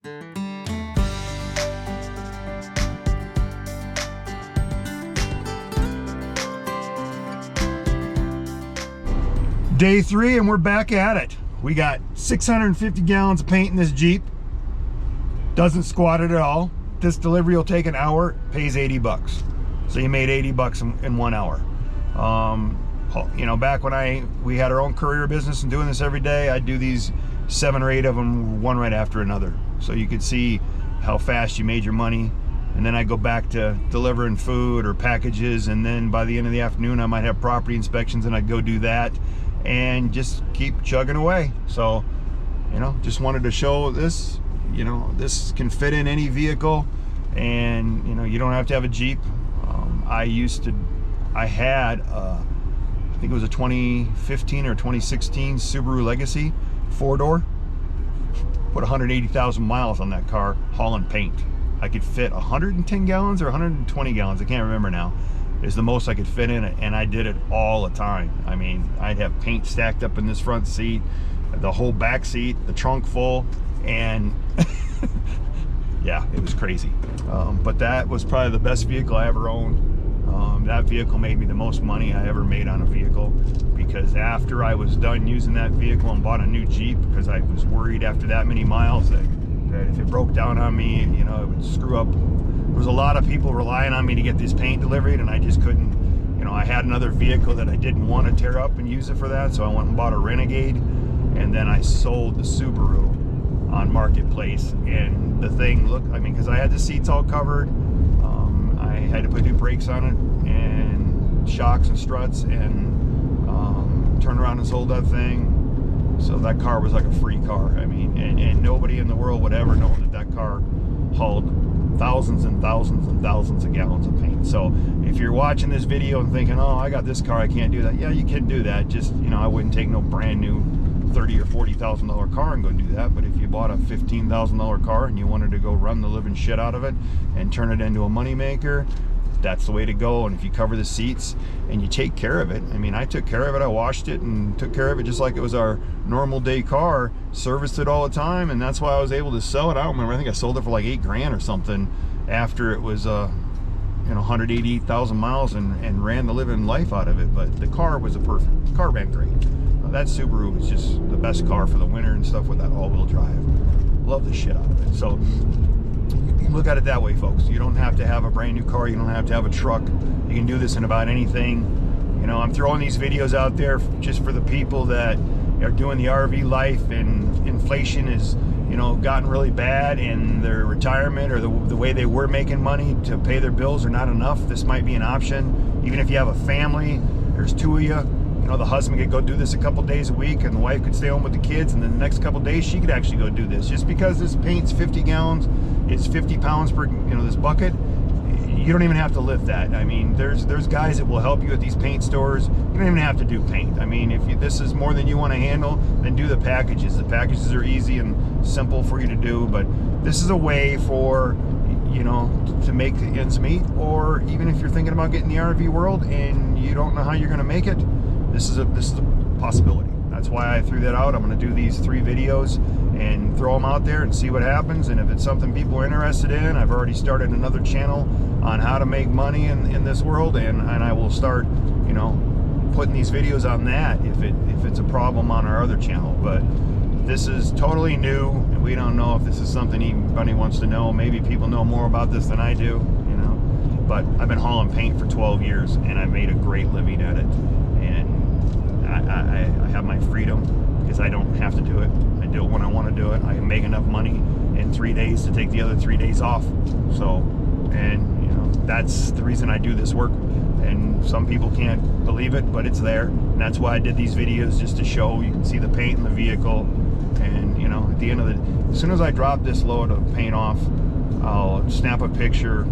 Day 3 and we're back at it. We got 650 gallons of paint in this Jeep. Doesn't squat it at all. This delivery will take an hour, pays 80 bucks. So you made 80 bucks in 1 hour. You know, back when we had our own courier business and doing this every day, I'd do these 7 or 8 of them, one right after another. So you could see how fast you made your money. And then I go back to delivering food or packages, and then by the end of the afternoon I might have property inspections and I'd go do that and just keep chugging away. So, you know, just wanted to show this. You know, this can fit in any vehicle, and you know, you don't have to have a Jeep. I had I think it was a 2015 or 2016 Subaru Legacy 4-door. Put 180,000 miles on that car hauling paint. I could fit 110 gallons or 120 gallons, I can't remember now, is the most I could fit in it, and I did it all the time. I mean, I'd have paint stacked up in this front seat, the whole back seat, the trunk full, and yeah, it was crazy. But that was probably the best vehicle I ever owned. That vehicle made me the most money I ever made on a vehicle, because after I was done using that vehicle and bought a new Jeep, because I was worried after that many miles that if it broke down on me, you know, it would screw up. There was a lot of people relying on me to get this paint delivered, and I just couldn't. You know, I had another vehicle that I didn't want to tear up and use it for that, so I went and bought a Renegade, and then I sold the Subaru on Marketplace. And the thing looked, I mean, because I had the seats all covered, I had to put new brakes on it and shocks and struts, and turned around and sold that thing. So that car was like a free car. I mean, and nobody in the world would ever know that that car hauled thousands and thousands and thousands of gallons of paint. So if you're watching this video and thinking, oh, I got this car, I can't do that. Yeah, you can do that. Just, you know, I wouldn't take no brand new $30,000 or $40,000 car and go do that. But if you bought a $15,000 car and you wanted to go run the living shit out of it and turn it into a moneymaker, that's the way to go. And if you cover the seats and you take care of it, I mean, I took care of it. I washed it and took care of it just like it was our normal day car, serviced it all the time, and that's why I was able to sell it. I don't remember, I think I sold it for like $8,000 or something after it was you know, 188,000 miles and ran the living life out of it. But the car was a perfect, the car ran great. That Subaru was just the best car for the winter and stuff with that all-wheel drive. Love the shit out of it. So you can look at it that way, folks. You don't have to have a brand new car. You don't have to have a truck. You can do this in about anything. You know, I'm throwing these videos out there just for the people that are doing the RV life, and inflation is, you know, gotten really bad, and their retirement or the way they were making money to pay their bills are not enough. This might be an option. Even if you have a family, there's 2 of you. You know, the husband could go do this a couple days a week, and the wife could stay home with the kids, and then the next couple days she could actually go do this. Just because this paint's 50 gallons, it's 50 pounds per, you know, this bucket, you don't even have to lift that. I mean, there's guys that will help you at these paint stores. You don't even have to do paint. I mean, if this is more than you want to handle, then do the packages. The packages are easy and simple for you to do, but this is a way for, you know, to make the ends meet. Or even if you're thinking about getting the RV world and you don't know how you're going to make it, this is a possibility. That's why I threw that out. I'm going to do these 3 videos and throw them out there and see what happens. And if it's something people are interested in, I've already started another channel on how to make money in this world, and I will start, you know, putting these videos on that if it's a problem on our other channel. But this is totally new, and we don't know if this is something anybody wants to know. Maybe people know more about this than I do, you know. But I've been hauling paint for 12 years, and I've made a great living at it. And I have my freedom because I don't have to do it. I do it when I want to do it. I can make enough money in 3 days to take the other 3 days off. So, and you know, that's the reason I do this work. And some people can't believe it, but it's there. And that's why I did these videos, just to show. You can see the paint in the vehicle. And you know, at the end of the, as soon as I drop this load of paint off, I'll snap a picture.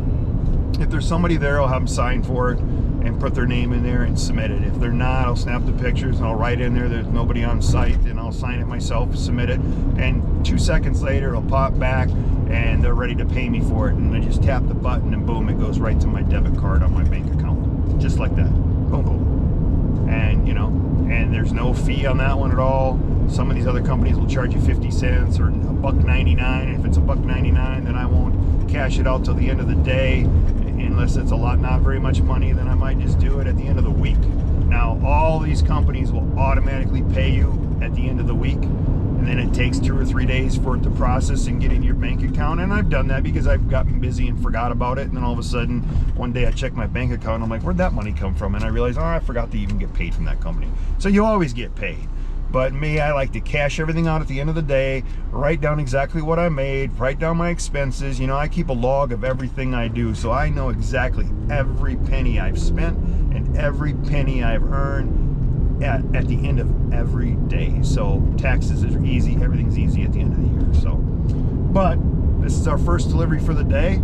If there's somebody there, I'll have them sign for it and put their name in there and submit it. If they're not, I'll snap the pictures and I'll write in there there's nobody on site, and I'll sign it myself, submit it, and 2 seconds later it'll pop back and they're ready to pay me for it. And I just tap the button and boom, it goes right to my debit card on my bank account, just like that. Boom, boom. And you know, and there's no fee on that one at all. Some of these other companies will charge you 50 cents or $1.99. And if it's $1.99, then I won't cash it out till the end of the day, unless it's not very much money. Then I might just do it at the end of the week. Now, all these companies will automatically pay you at the end of the week, and then it takes 2 or 3 days for it to process and get in your bank account. And I've done that because I've gotten busy and forgot about it, and then all of a sudden one day I check my bank account and I'm like, where'd that money come from? And I realize, oh, I forgot to even get paid from that company. So you always get paid. But me, I like to cash everything out at the end of the day, write down exactly what I made, write down my expenses. You know, I keep a log of everything I do, so I know exactly every penny I've spent and every penny I've earned at the end of every day. So taxes are easy, everything's easy at the end of the year. So, but this is our first delivery for the day.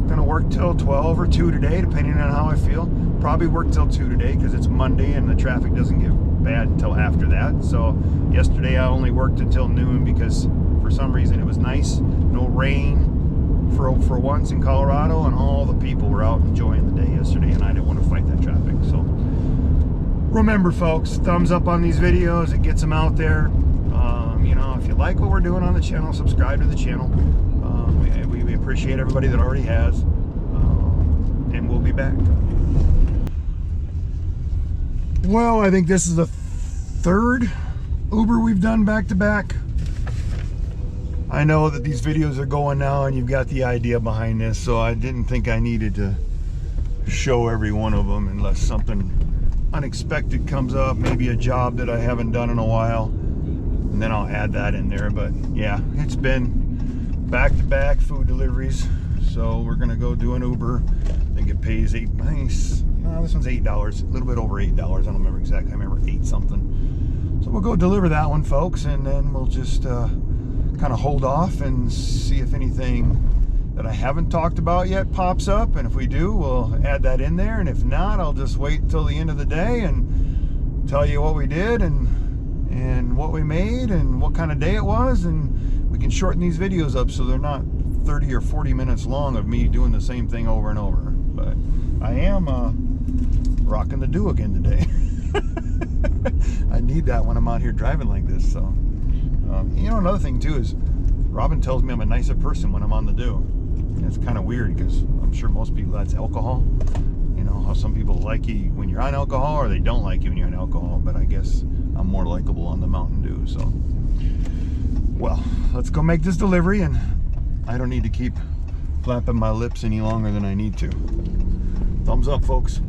Gonna work till 12 or 2 today, depending on how I feel. Probably work till 2 today because it's Monday and the traffic doesn't get bad until after that. So yesterday I only worked until noon because for some reason it was nice, no rain for once in Colorado, and all the people were out enjoying the day yesterday, and I didn't want to fight that traffic. So remember, folks, thumbs up on these videos, it gets them out there. You know, if you like what we're doing on the channel, subscribe to the channel. We appreciate everybody that already has, and we'll be back. Well, I think this is the 3rd Uber we've done back to back. I know that these videos are going now and you've got the idea behind this, so I didn't think I needed to show every one of them unless something unexpected comes up, maybe a job that I haven't done in a while, and then I'll add that in there. But yeah, it's been back to back food deliveries, so we're gonna go do an Uber. I think it pays this one's $8, a little bit over $8. I don't remember exactly. I remember 8 something. So we'll go deliver that one, folks, and then we'll just kind of hold off and see if anything that I haven't talked about yet pops up. And if we do, we'll add that in there. And if not, I'll just wait until the end of the day and tell you what we did and what we made and what kind of day it was. And we can shorten these videos up so they're not 30 or 40 minutes long of me doing the same thing over and over. But I am rocking the do again today. I need that when I'm out here driving like this. So you know, another thing too is Robin tells me I'm a nicer person when I'm on the do, and it's kind of weird because I'm sure most people, that's alcohol. You know how some people like you when you're on alcohol, or they don't like you when you're on alcohol. But I guess I'm more likable on the Mountain Dew. So, well, let's go make this delivery, and I don't need to keep flapping my lips any longer than I need to. Thumbs up, folks.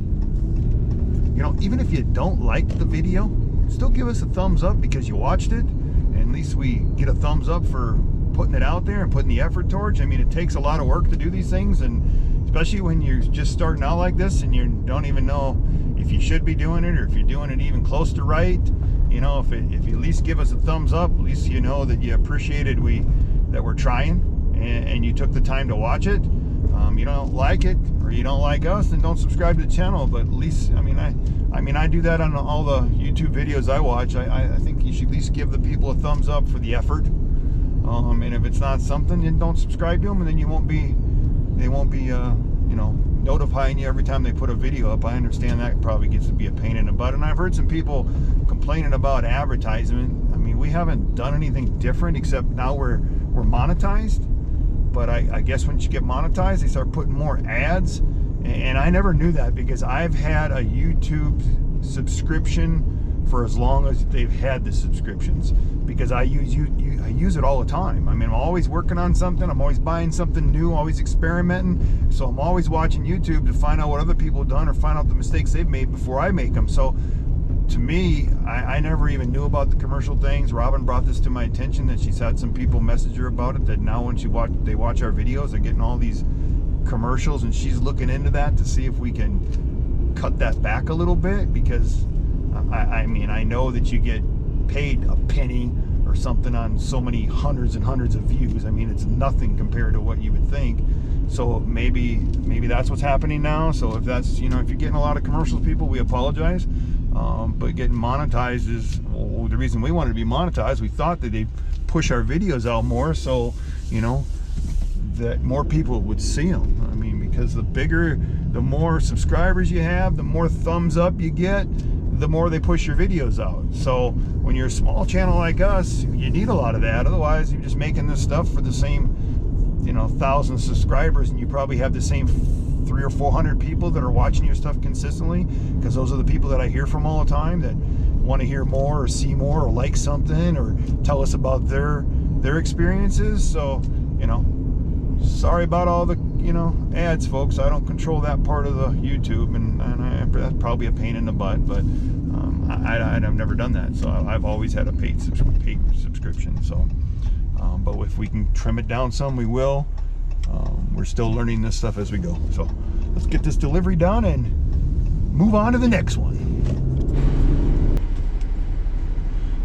You know, even if you don't like the video, still give us a thumbs up because you watched it, and at least we get a thumbs up for putting it out there and putting the effort towards. I mean, it takes a lot of work to do these things, and especially when you're just starting out like this and you don't even know if you should be doing it or if you're doing it even close to right. You know, if you at least give us a thumbs up, at least you know that you appreciated that we're trying and you took the time to watch it. You don't like it or you don't like us, then don't subscribe to the channel. But at least, I mean, I do that on all the YouTube videos I watch. I think you should at least give the people a thumbs up for the effort. And if it's not something, then don't subscribe to them, and then they won't be, you know, notifying you every time they put a video up. I understand that probably gets to be a pain in the butt, and I've heard some people complaining about advertisement. I mean, we haven't done anything different except now we're monetized. But I guess once you get monetized, they start putting more ads. And I never knew that because I've had a YouTube subscription for as long as they've had the subscriptions, because I use it all the time. I mean, I'm always working on something. I'm always buying something new, always experimenting. So I'm always watching YouTube to find out what other people have done or find out the mistakes they've made before I make them. So to me, I never even knew about the commercial things. Robin brought this to my attention that she's had some people message her about it, that now when they watch our videos, they're getting all these commercials, and she's looking into that to see if we can cut that back a little bit, because I mean, I know that you get paid a penny or something on so many hundreds and hundreds of views. I mean, it's nothing compared to what you would think. So maybe that's what's happening now. So if that's, you know, if you're getting a lot of commercials, people, we apologize. But getting monetized is the reason we wanted to be monetized. We thought that they'd push our videos out more, so, you know, that more people would see them. I mean, because the more subscribers you have, the more thumbs up you get, the more they push your videos out. So when you're a small channel like us, you need a lot of that. Otherwise, you're just making this stuff for the same, you know, 1,000 subscribers, and you probably have the same 300 or 400 people that are watching your stuff consistently, because those are the people that I hear from all the time that want to hear more or see more or like something or tell us about their experiences. So, you know, sorry about all the, you know, ads, folks. I don't control that part of the YouTube, and that's probably a pain in the butt, but I've never done that. So I've always had a paid subscription. So, but if we can trim it down some, we will. We're still learning this stuff as we go. So let's get this delivery done and move on to the next one.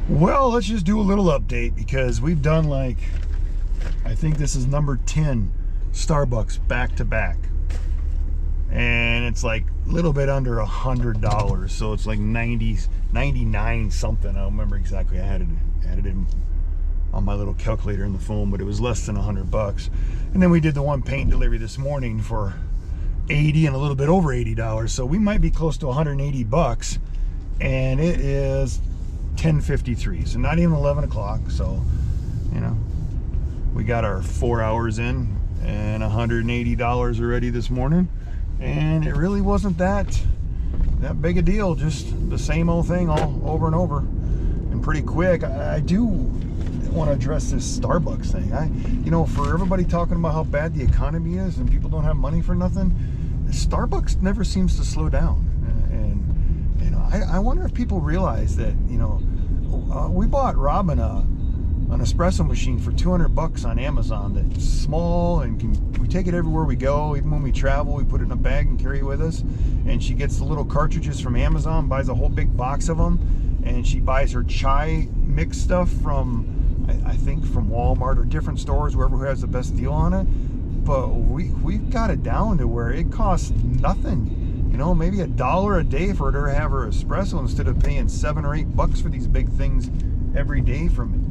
Well, let's just do a little update, because we've done, like, I think this is number 10 Starbucks back to back, and it's like a little bit under $100, so it's like 99 something. I don't remember exactly. I had it in on my little calculator in the phone, but it was less than $100. And then we did the one paint delivery this morning for $80 and a little bit over $80, so we might be close to $180, and it is 10:53, so not even 11 o'clock. So, you know, we got our 4 hours in and $180 already this morning, and it really wasn't that big a deal. Just the same old thing all over and over, and pretty quick. I do want to address this Starbucks thing. You know, for everybody talking about how bad the economy is and people don't have money for nothing, Starbucks never seems to slow down. And you know, I wonder if people realize that, you know, we bought Robin an espresso machine for $200 on Amazon that's small, and we take it everywhere we go. Even when we travel, we put it in a bag and carry it with us. And she gets the little cartridges from Amazon, buys a whole big box of them, and she buys her chai mix stuff from, I think, from Walmart or different stores, wherever who has the best deal on it. But we've got it down to where it costs nothing. You know, maybe $1 a day for her to have her espresso, instead of paying $7 or $8 for these big things every day from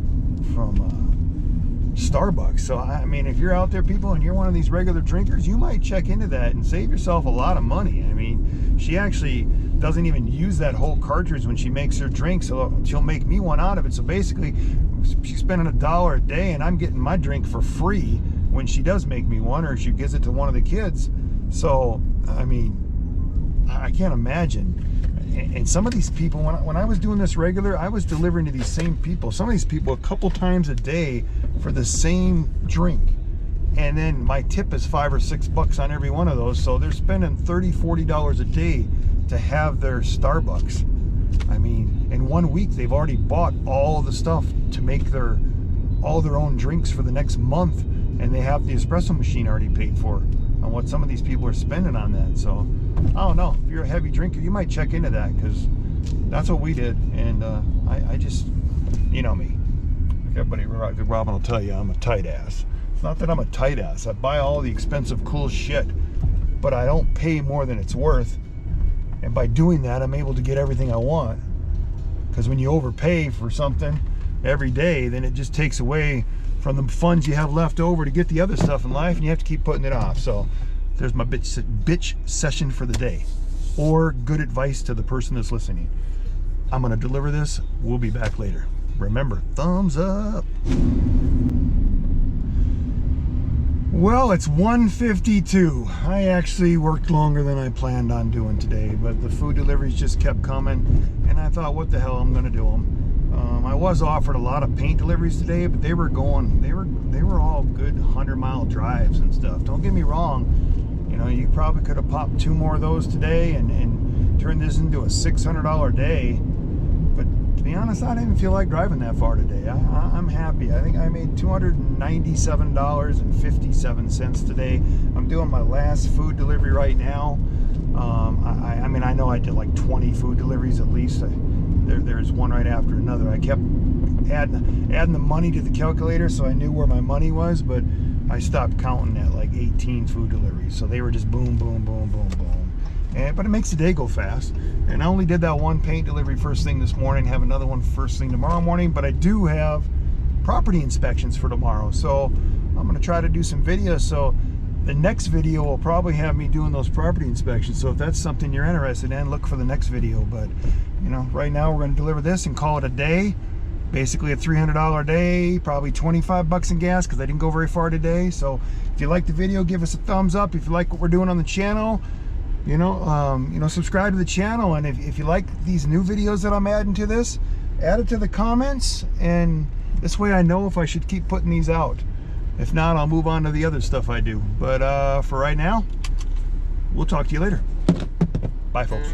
Starbucks. So I mean, if you're out there, people, and you're one of these regular drinkers, you might check into that and save yourself a lot of money. I mean, she actually doesn't even use that whole cartridge when she makes her drink, so she'll make me one out of it. So basically, she's spending $1 a day, and I'm getting my drink for free when she does make me one, or she gives it to one of the kids. So I mean, I can't imagine. And some of these people, when I was doing this regular, I was delivering to these same people. Some of these people a couple times a day for the same drink. And then my tip is $5 or $6 on every one of those. So they're spending $30, $40 a day to have their Starbucks. I mean, in 1 week, they've already bought all the stuff to make all their own drinks for the next month. And they have the espresso machine already paid for on what some of these people are spending on that. So I don't know, if you're a heavy drinker, you might check into that, because that's what we did. And I just, you know me, like everybody, Robin will tell you, I'm a tight ass. It's not that I'm a tight ass. I buy all the expensive cool shit, but I don't pay more than it's worth. And by doing that, I'm able to get everything I want. Because when you overpay for something every day, then it just takes away from the funds you have left over to get the other stuff in life, and you have to keep putting it off. So there's my bitch session for the day, or good advice to the person that's listening. I'm gonna deliver this. We'll be back later. Remember, thumbs up. Well, it's 1:52. I actually worked longer than I planned on doing today, but the food deliveries just kept coming, and I thought, what the hell, I'm gonna do them. I was offered a lot of paint deliveries today, but they were all good 100-mile drives and stuff. Don't get me wrong, you know, you probably could have popped 2 more of those today and turned this into a $600 day. But to be honest, I didn't feel like driving that far today. I'm happy. I think I made $297.57 today. I'm doing my last food delivery right now. I mean, I know I did like 20 food deliveries at least. There's one right after another. I kept adding the money to the calculator, so I knew where my money was, but I stopped counting at like 18 food deliveries. So they were just boom, boom, boom, boom, boom. But it makes the day go fast. And I only did that one paint delivery first thing this morning, have another one first thing tomorrow morning, but I do have property inspections for tomorrow. So I'm gonna try to do some videos. So The next video will probably have me doing those property inspections. So if that's something you're interested in, look for the next video. But you know, right now we're going to deliver this and call it a day. Basically a $300 a day, probably 25 bucks in gas because I didn't go very far today. So if you like the video, give us a thumbs up. If you like what we're doing on the channel, you know, subscribe to the channel. And if you like these new videos that I'm adding to this, add it to the comments, and this way I know if I should keep putting these out. If not, I'll move on to the other stuff I do. But for right now, we'll talk to you later. Bye, folks.